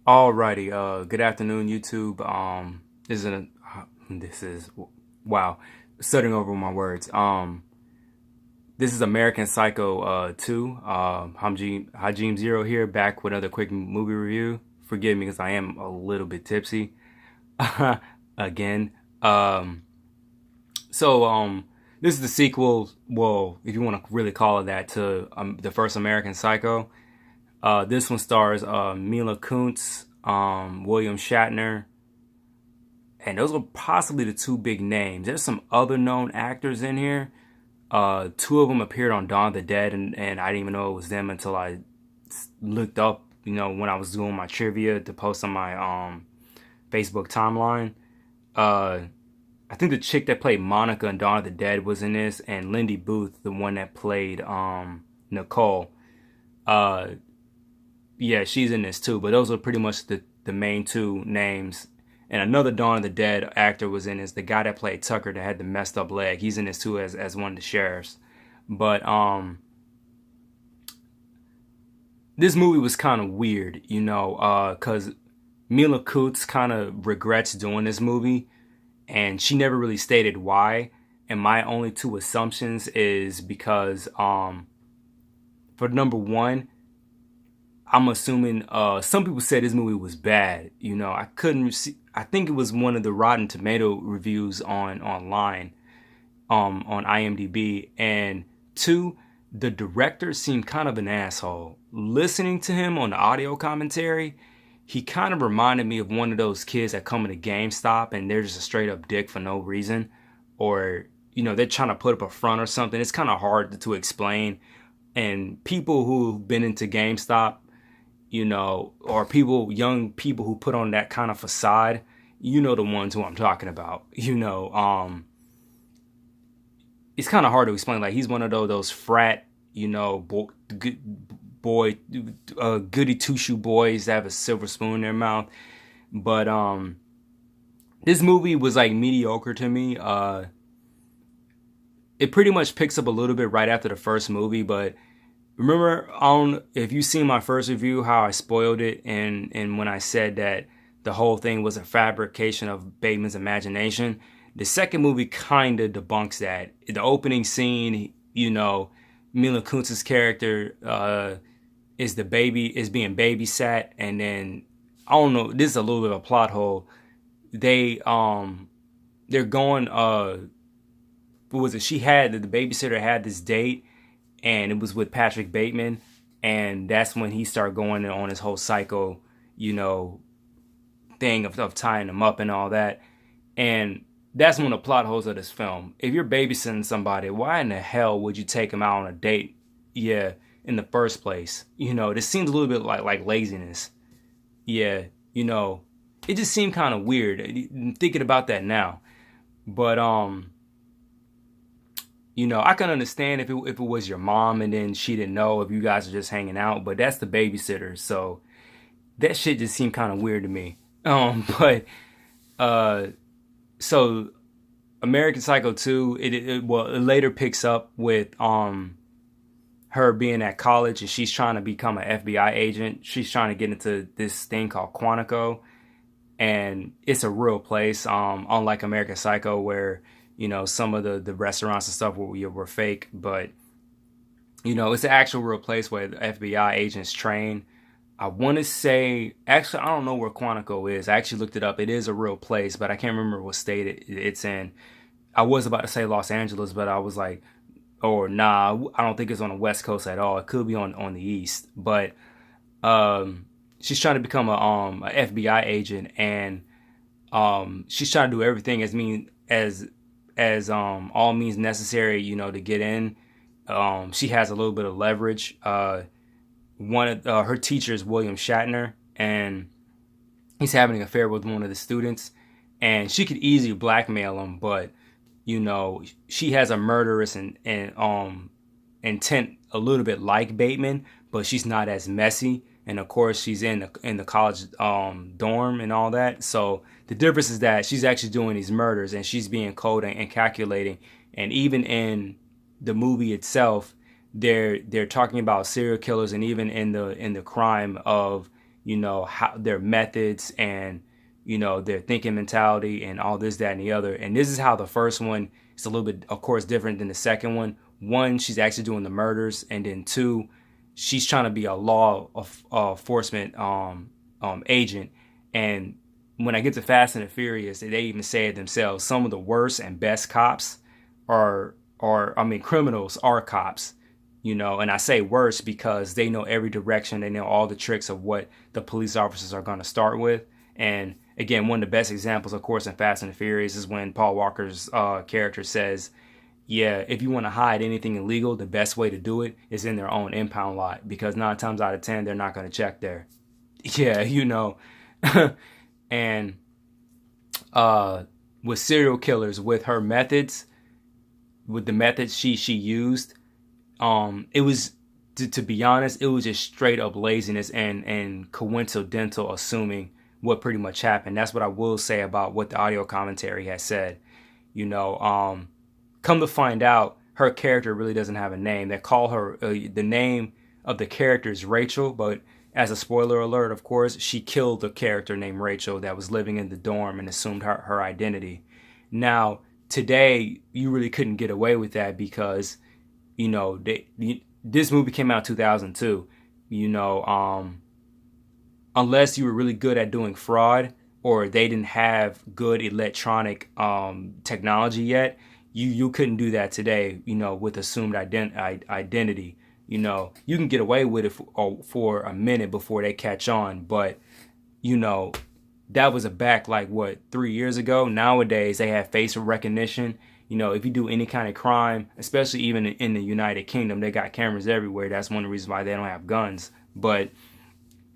Alrighty, good afternoon, YouTube. This is wow, stuttering over my words. This is American Psycho 2. Hajim Zero here, back with another quick movie review. Forgive me because I am a little bit tipsy again. So this is the sequel. Well, if you want to really call it that, to the first American Psycho. This one stars Mila Kunis, William Shatner, and those are possibly the two big names. There's some other known actors in here. Two of them appeared on Dawn of the Dead, and I didn't even know it was them until I looked up, when I was doing my trivia to post on my Facebook timeline. I think the chick that played Monica in Dawn of the Dead was in this, and Lindy Booth, the one that played Nicole. Yeah, she's in this too, but those are pretty much the main two names. And another Dawn of the Dead actor was in this, the guy that played Tucker that had the messed up leg. He's in this too as one of the sheriffs. But this movie was kind of weird, because Mila Kunis kind of regrets doing this movie, and she never really stated why. And my only two assumptions is because for number one, I'm assuming some people said this movie was bad. I couldn't see. I think it was one of the Rotten Tomato reviews online, on IMDb. And two, the director seemed kind of an asshole. Listening to him on the audio commentary, he kind of reminded me of one of those kids that come into GameStop and they're just a straight up dick for no reason, or they're trying to put up a front or something. It's kind of hard to explain. And people who've been into GameStop, or young people who put on that kind of facade, the ones who I'm talking about. It's kind of hard to explain. Like, he's one of those frat, goody two shoe boys that have a silver spoon in their mouth. But this movie was like mediocre to me. It pretty much picks up a little bit right after the first movie, but remember, if you've seen my first review, how I spoiled it, and when I said that the whole thing was a fabrication of Bateman's imagination, the second movie kind of debunks that. The opening scene, Mila Kunis' character is being babysat, and then I don't know. This is a little bit of a plot hole. They're going. What was it? The babysitter had this date, and it was with Patrick Bateman, and that's when he started going on his whole psycho, thing of tying them up and all that. And that's one of the plot holes of this film. If you're babysitting somebody, why in the hell would you take them out on a date? Yeah, in the first place. This seems a little bit like laziness. Yeah, it just seemed kind of weird thinking about that now. But I can understand if it was your mom and then she didn't know, if you guys are just hanging out, but that's the babysitter, so that shit just seemed kind of weird to me. But so American Psycho 2, it later picks up with her being at college and she's trying to become an FBI agent. She's trying to get into this thing called Quantico, and it's a real place, unlike American Psycho where some of the restaurants and stuff were fake, but it's an actual real place where the FBI agents train. I want to say, actually, I don't know where Quantico is. I actually looked it up. It is a real place, but I can't remember what state it's in. I was about to say Los Angeles, but I was like, or nah, I don't think it's on the West Coast at all. It could be on the East, but she's trying to become a FBI agent, and she's trying to do everything as all means necessary, to get in. She has a little bit of leverage. One of her teachers, William Shatner, and he's having an affair with one of the students, and she could easily blackmail him, but she has a murderous and intent a little bit like Bateman, but she's not as messy. And of course, she's in the college dorm and all that. So the difference is that she's actually doing these murders and she's being cold and calculating. And even in the movie itself, they're talking about serial killers, and even in the crime of how their methods and, their thinking mentality and all this, that, and the other. And this is how the first one is a little bit, of course, different than the second one. One, she's actually doing the murders. And then two, she's trying to be a law enforcement agent. And when I get to Fast and the Furious, they even say it themselves. Some of the worst and best cops criminals are cops, and I say worse because they know every direction. They know all the tricks of what the police officers are going to start with. And again, one of the best examples, of course, in Fast and the Furious is when Paul Walker's character says, yeah, if you want to hide anything illegal, the best way to do it is in their own impound lot, because 9 times out of 10, they're not going to check there. Yeah, and with serial killers, with her methods, with the methods she used, it was, to be honest, it was just straight up laziness and coincidental assuming what pretty much happened. That's what I will say about what the audio commentary has said. Come to find out, her character really doesn't have a name. They call her, the name of the character is Rachel, but as a spoiler alert, of course, she killed a character named Rachel that was living in the dorm and assumed her identity. Now, today, you really couldn't get away with that because, this movie came out in 2002. Unless you were really good at doing fraud or they didn't have good electronic technology yet, you couldn't do that today, with assumed identity. You can get away with it for a minute before they catch on. But, that was back 3 years ago. Nowadays, they have facial recognition. If you do any kind of crime, especially even in the United Kingdom, they got cameras everywhere. That's one of the reasons why they don't have guns. But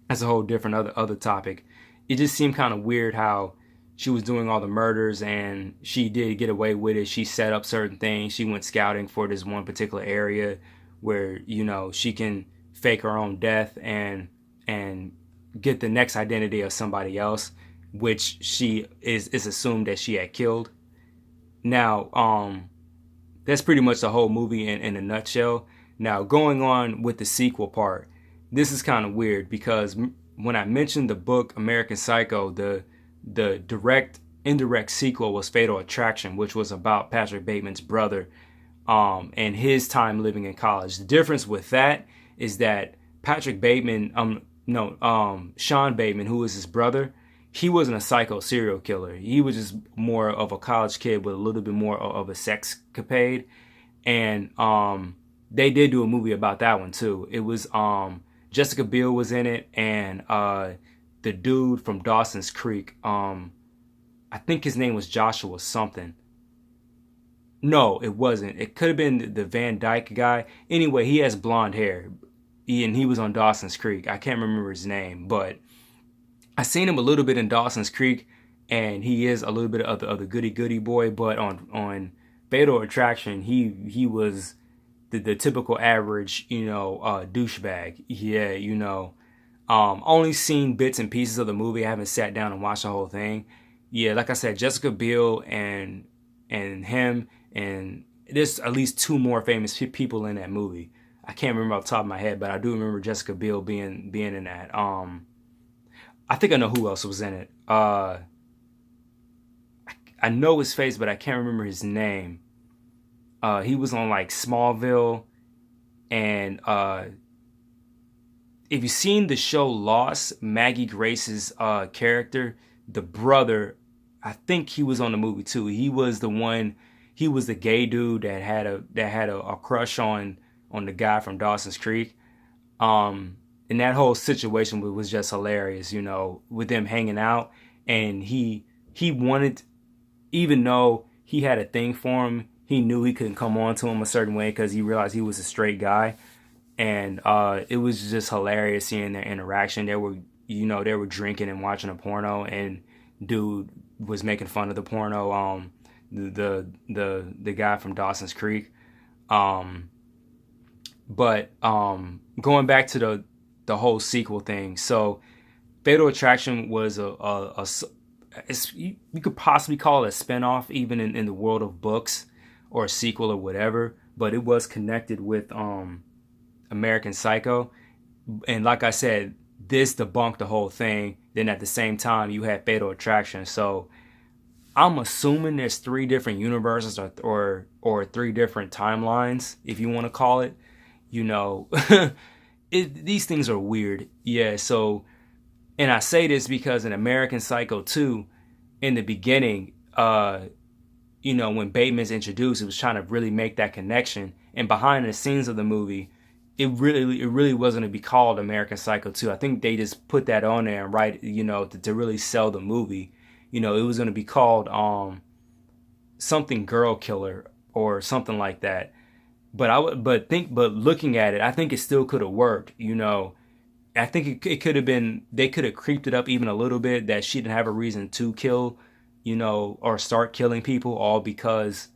that's a whole different other topic. It just seemed kind of weird how she was doing all the murders and she did get away with it. She set up certain things. She went scouting for this one particular area where, she can fake her own death and get the next identity of somebody else, which she is assumed that she had killed. Now, that's pretty much the whole movie in a nutshell. Now, going on with the sequel part, this is kind of weird because when I mentioned the book American Psycho, the indirect sequel was Fatal Attraction, which was about Patrick Bateman's brother and his time living in college. The difference with that is that Patrick Bateman, Sean Bateman, who was his brother, he wasn't a psycho serial killer. He was just more of a college kid with a little bit more of a sexcapade. And they did do a movie about that one too. It was Jessica Biel was in it, and the dude from Dawson's Creek, I think his name was Joshua something. No, it wasn't. It could have been the Van Dyke guy. Anyway, he has blonde hair, and he was on Dawson's Creek. I can't remember his name, but I seen him a little bit in Dawson's Creek, and he is a little bit of the goody boy. But on Fatal Attraction, he was the typical average, douchebag. Yeah, only seen bits and pieces of the movie. I haven't sat down and watched the whole thing. Yeah, like I said, Jessica Biel and him, and there's at least 2 more famous people in that movie. I can't remember off the top of my head, but I do remember Jessica Biel being in that. I think I know who else was in it. I know his face, but I can't remember his name. He was on Smallville, and if you've seen the show Lost, Maggie Grace's character, the brother, I think he was on the movie too. He was the one. He was the gay dude that had a crush on the guy from Dawson's Creek. And that whole situation was just hilarious, with them hanging out. And he wanted, even though he had a thing for him, he knew he couldn't come on to him a certain way because he realized he was a straight guy. And it was just hilarious seeing their interaction. They were drinking and watching a porno, and dude was making fun of the porno, the guy from Dawson's Creek. But going back to the whole sequel thing. So Fatal Attraction was you could possibly call it a spinoff, even in the world of books, or a sequel or whatever, but it was connected with American Psycho. And like I said, this debunked the whole thing. Then at the same time, you had Fatal Attraction. So I'm assuming there's three different universes or three different timelines, if you want to call it. You know, these things are weird. Yeah. So, and I say this because in American Psycho 2, in the beginning, you know, when Bateman's introduced, it was trying to really make that connection. And behind the scenes of the movie, it really wasn't to be called American Psycho 2. I think they just put that on there and you know, to really sell the movie. You know, it was going to be called something Girl Killer or something like that. But looking at it, I think it still could have worked. You know, I think it could have been, they could have creeped it up even a little bit that she didn't have a reason to kill, you know, or start killing people, all because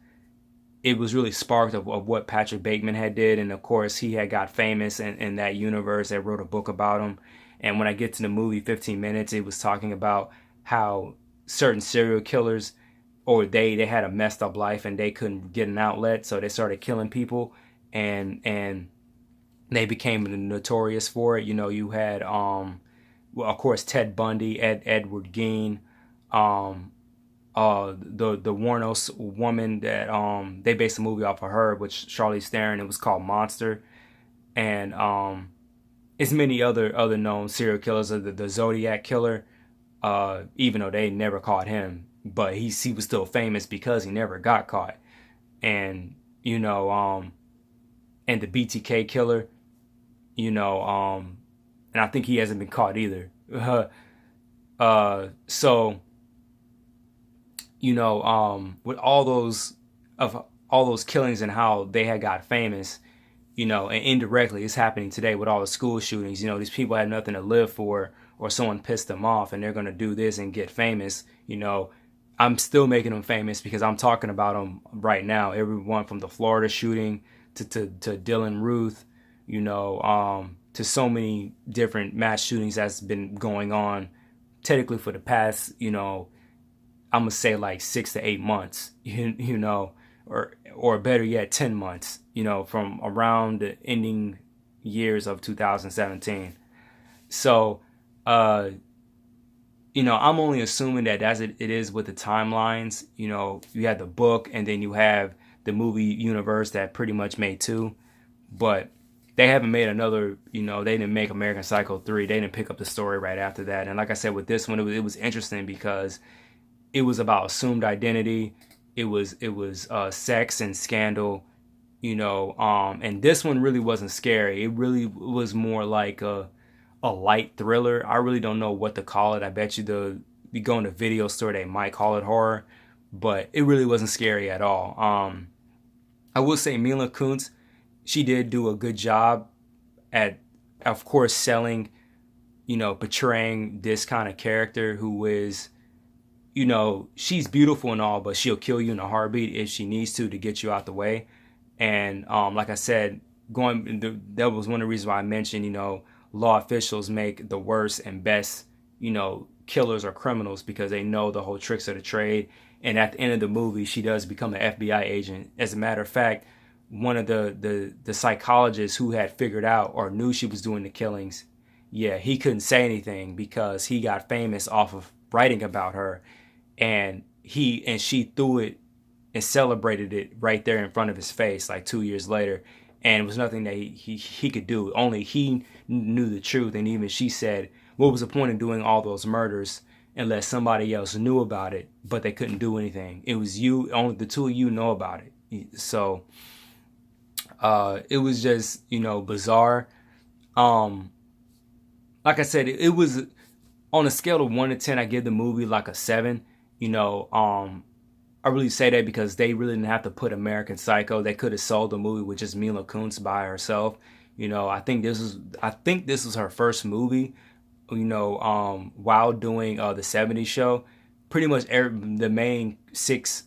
it was really sparked of what Patrick Bateman had did. And of course he had got famous in that universe. They wrote a book about him. And when I get to the movie 15 Minutes, it was talking about how certain serial killers, or they had a messed up life and they couldn't get an outlet. So they started killing people and they became notorious for it. You know, you had, well, of course, Ted Bundy, Edward Gein, the Warnos woman that they based a movie off of her, which Charlize Theron. It was called Monster, and it's many other known serial killers. The Zodiac killer, even though they never caught him, but he was still famous because he never got caught, and you know, and the BTK killer, you know, and I think he hasn't been caught either. So. You know, with all those killings and how they had got famous, you know, and indirectly it's happening today with all the school shootings. You know, these people had nothing to live for, or someone pissed them off and they're going to do this and get famous. You know, I'm still making them famous because I'm talking about them right now. Everyone from the Florida shooting to Dylan Ruth, you know, to so many different mass shootings that's been going on technically for the past, you know, I'm gonna say like 6 to 8 months, you know, or better yet, 10 months, you know, from around the ending years of 2017. So, you know, I'm only assuming that as it is with the timelines. You know, you have the book and then you have the movie universe that pretty much made two, but they haven't made another. You know, they didn't make American Psycho 3. They didn't pick up the story right after that. And like I said, with this one, it was interesting because it was about assumed identity. It was sex and scandal, you know. And this one really wasn't scary. It really was more like a light thriller. I really don't know what to call it. I bet you you go in the video store, they might call it horror, but it really wasn't scary at all. I will say Mila Kunis, she did do a good job at, of course, selling, you know, portraying this kind of character who is, you know, she's beautiful and all, but she'll kill you in a heartbeat if she needs to get you out the way. And like I said, that was one of the reasons why I mentioned, you know, law officials make the worst and best, you know, killers or criminals because they know the whole tricks of the trade. And at the end of the movie, she does become an FBI agent. As a matter of fact, one of the psychologists who had figured out or knew she was doing the killings, yeah, he couldn't say anything because he got famous off of writing about her. And she threw it and celebrated it right there in front of his face like 2 years later. And it was nothing that he could do. Only he knew the truth. And even she said, what was the point of doing all those murders unless somebody else knew about it, but they couldn't do anything? It was you, only the two of you know about it. So it was just, you know, bizarre. Like I said, it was on a scale of 1 to 10, I give the movie like a 7. You know, I really say that because they really didn't have to put American Psycho. They could have sold the movie with just Mila Kunis by herself. You know, I think this was her first movie, you know, while doing the 70s show. Pretty much the main 6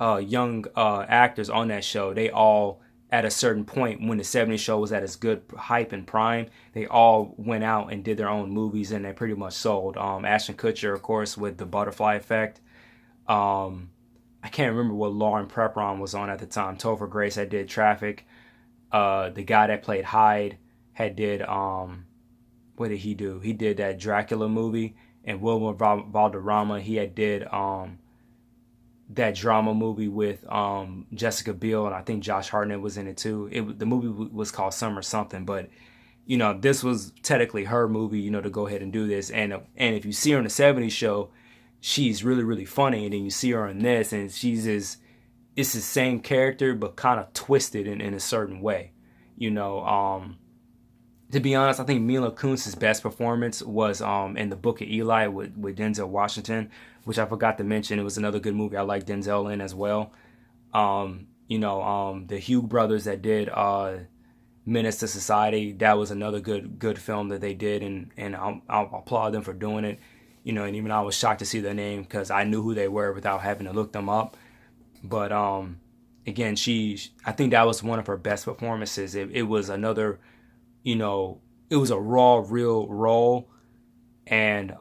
young actors on that show, they all, at a certain point when the 70s show was at its good hype and prime, they all went out and did their own movies and they pretty much sold. Ashton Kutcher, of course, with The Butterfly Effect. I can't remember what Lauren Prepron was on at the time. Topher Grace had did Traffic. The guy that played Hyde had did what did he do? He did that Dracula movie, and Wilmer Valderrama. He had did that drama movie with Jessica Biel, and I think Josh Hartnett was in it too. The movie was called Summer Something, but this was technically her movie, to go ahead and do this. And if you see her in the '70s show, she's really, really funny. And then you see her in this, and it's the same character, but kind of twisted in a certain way. To be honest, I think Mila Kunis' best performance was in The Book of Eli with Denzel Washington, which I forgot to mention. It was another good movie I like Denzel in as well. The Hugh brothers that did Menace to Society, that was another good film that they did, and I'll applaud them for doing it. And even I was shocked to see their name because I knew who they were without having to look them up. But again, I think that was one of her best performances. It was another, it was a raw, real role. And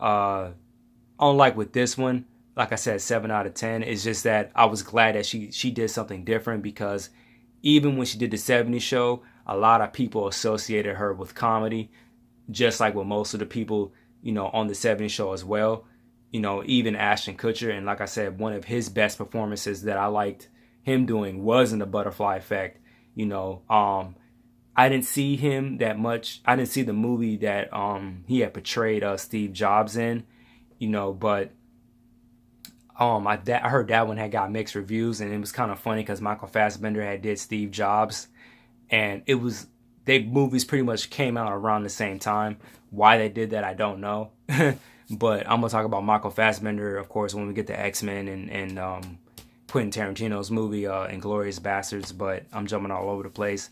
unlike with this one, like I said, 7 out of 10. It's just that I was glad that she did something different, because even when she did the '70s show, a lot of people associated her with comedy, just like with most of the people, on the '70s show as well. Even Ashton Kutcher. And like I said, one of his best performances that I liked him doing was in The Butterfly Effect. I didn't see him that much. I didn't see the movie that he had portrayed Steve Jobs in, but I heard that one had got mixed reviews, and it was kind of funny because Michael Fassbender had did Steve Jobs, and movies pretty much came out around the same time. Why they did that, I don't know. But I'm gonna talk about Michael Fassbender, of course, when we get to X-Men and Quentin Tarantino's movie Inglourious Basterds. But I'm jumping all over the place.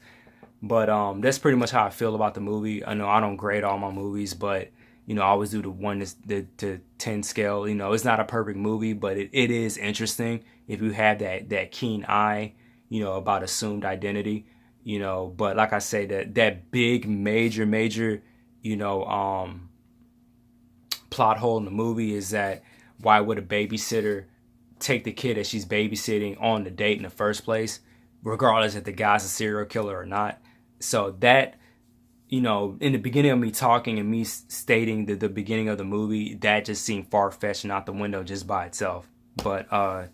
But that's pretty much how I feel about the movie. I know I don't grade all my movies, but I always do the 1 to 10 scale. It's not a perfect movie, but it is interesting if you have that keen eye, about assumed identity. But like I say, that big major plot hole in the movie is that why would a babysitter take the kid that she's babysitting on the date in the first place, regardless if the guy's a serial killer or not. So that, in the beginning of me talking and me stating the beginning of the movie, that just seemed far-fetched and out the window just by itself. But I'm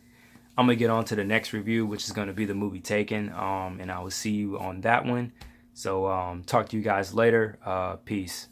going to get on to the next review, which is going to be the movie Taken, and I will see you on that one. So talk to you guys later. Peace.